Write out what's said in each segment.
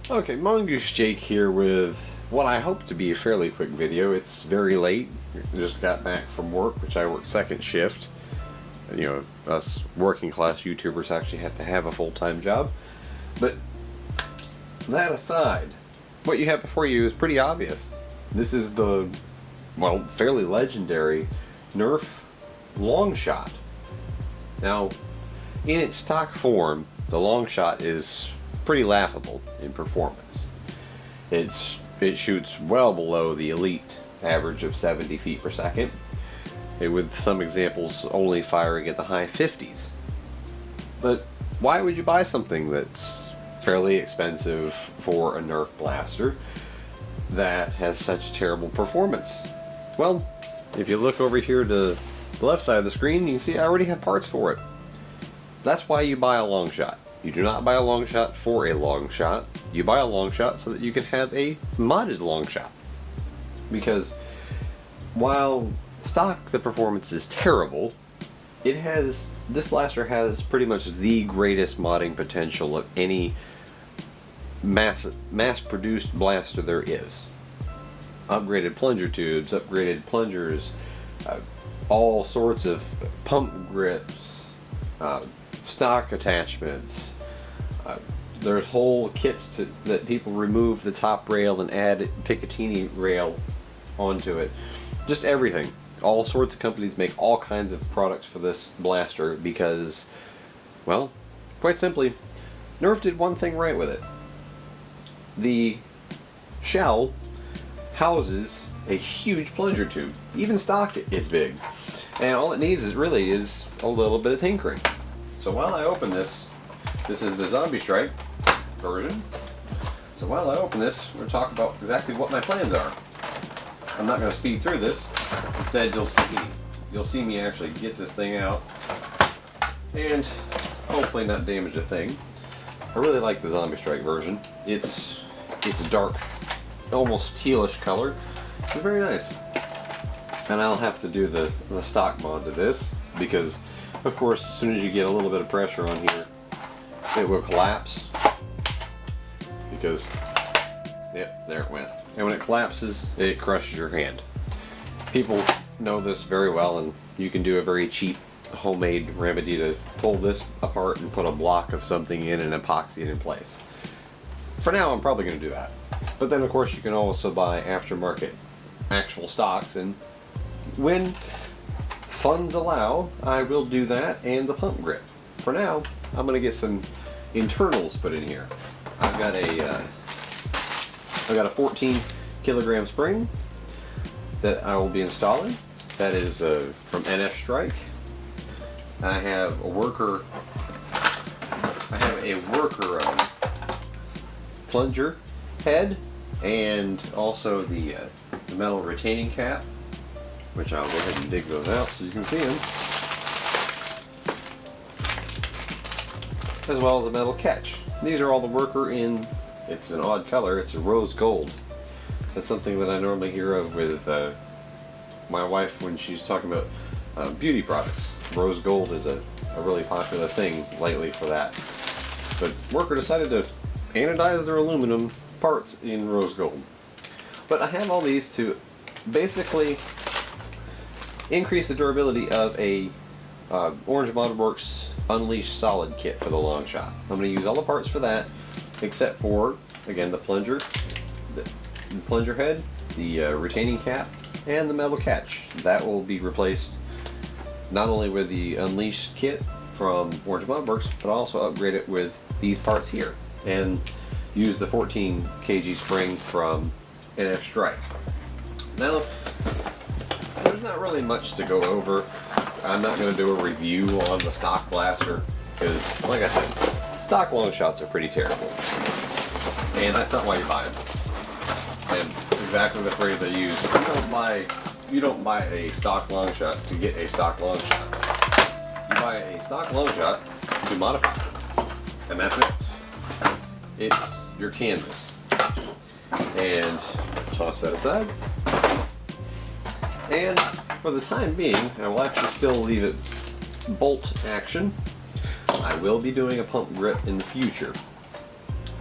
Okay, Mongoose Jake here with what I hope to be a fairly quick video. It's very late. I just got back from work, which I work second shift. You know, us working class YouTubers actually have to have a full-time job. But that aside, what you have before you is pretty obvious. This is the, well, fairly legendary Nerf Longshot. Now, in its stock form, the Longshot is pretty laughable in performance. It shoots well below the elite average of 70 feet per second, with some examples only firing at the high 50s. But why would you buy something that's fairly expensive for a Nerf blaster that has such terrible performance? Well, if you look over here to the left side of the screen, you can see I already have parts for it. That's why you buy a Longshot. You do not buy a Longshot for a Longshot. You buy a Longshot so that you can have a modded Longshot. Because while stock the performance is terrible, this blaster has pretty much the greatest modding potential of any mass-produced blaster there is. Upgraded plunger tubes, upgraded plungers, all sorts of pump grips, stock attachments. There's whole kits that people remove the top rail and add Picatinny rail onto it. Just everything. All sorts of companies make all kinds of products for this blaster because, well, quite simply, Nerf did one thing right with it. The shell houses a huge plunger tube. Even stock is big. And all it needs is really a little bit of tinkering. So while I open this is the Zombie Strike version. So while I open this, we're going to talk about exactly what my plans are. I'm not going to speed through this. Instead, you'll see me actually get this thing out and hopefully not damage a thing. I really like the Zombie Strike version. It's a dark, almost tealish color. It's very nice. And I'll have to do the stock mod to this because, of course, as soon as you get a little bit of pressure on here, it will collapse. Because, yep, there it went. And when it collapses, it crushes your hand. People know this very well, and you can do a very cheap homemade remedy to pull this apart and put a block of something in and epoxy it in place. For now, I'm probably going to do that. But then, of course, you can also buy aftermarket actual stocks, and when funds allow, I will do that and the pump grip. For now, I'm going to get some internals put in here. I've got a 14 kilogram spring that I will be installing. That is from NF Strike. I have a worker plunger head, and also the metal retaining cap, which I'll go ahead and dig those out so you can see them, as well as a metal catch. These are all the worker in, it's an odd color, it's a rose gold. That's something that I normally hear of with my wife when she's talking about beauty products. Rose gold is a really popular thing lately for that. But worker decided to anodize their aluminum parts in rose gold. But I have all these to basically increase the durability of a Orange Mod Works Unleashed Solid kit for the Longshot. I'm going to use all the parts for that, except for, again, the plunger head, the retaining cap, and the metal catch. That will be replaced not only with the Unleashed kit from Orange Mod Works, but also upgrade it with these parts here, and use the 14 kg spring from NF Strike. Now, there's not really much to go over. I'm not going to do a review on the stock blaster because, like I said, stock Longshots are pretty terrible, and that's not why you buy them. And exactly the phrase I use: you don't buy a stock Longshot to get a stock Longshot. You buy a stock Longshot to modify it, and that's it. It's your canvas. And toss that aside. And for the time being, I will actually still leave it bolt action. I will be doing a pump grip in the future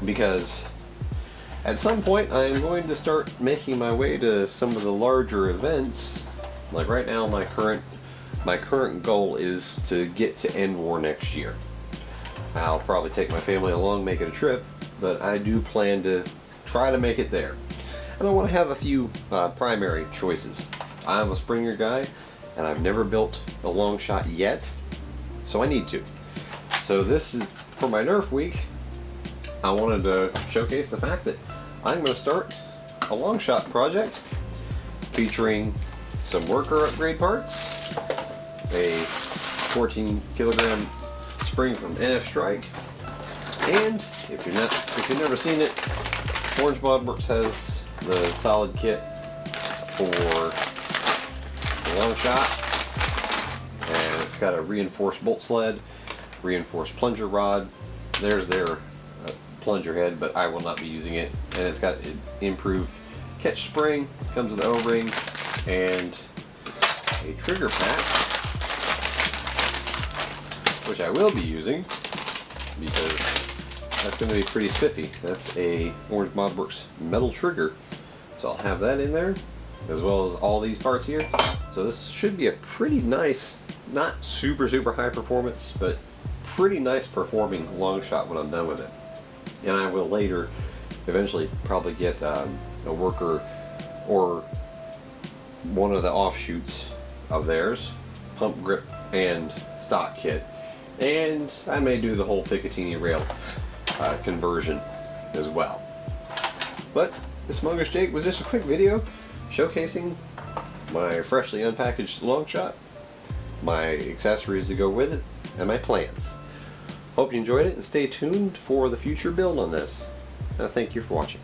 because At some point, I'm going to start making my way to some of the larger events. Like right now, my current goal is to get to End War next year. I'll probably take my family along, make it a trip, but I do plan to try to make it there. And I want to have a few primary choices. I'm a Springer guy, and I've never built a Longshot yet, so I need to. So this is, for my Nerf week, I wanted to showcase the fact that I'm going to start a Longshot project featuring some worker upgrade parts, a 14 kilogram spring from NF Strike, and if you've never seen it, Orange Modworks has the solid kit for the Longshot, and it's got a reinforced bolt sled, reinforced plunger rod. There's their plunger head, but I will not be using it, and it's got an improved catch spring, comes with an O-ring and a trigger pack, which I will be using because that's going to be pretty spiffy. That's a Orange Modworks metal trigger, so I'll have that in there, as well as all these parts here. So this should be a pretty nice, not super high performance, but pretty nice performing Longshot when I'm done with it. And I will later eventually probably get a worker or one of the offshoots of theirs, pump grip and stock kit, and I may do the whole Picatinny rail conversion as well. But this Mongoose Jake was just a quick video showcasing my freshly unpackaged Longshot, my accessories to go with it, and my plans. Hope you enjoyed it, and stay tuned for the future build on this. Thank you for watching.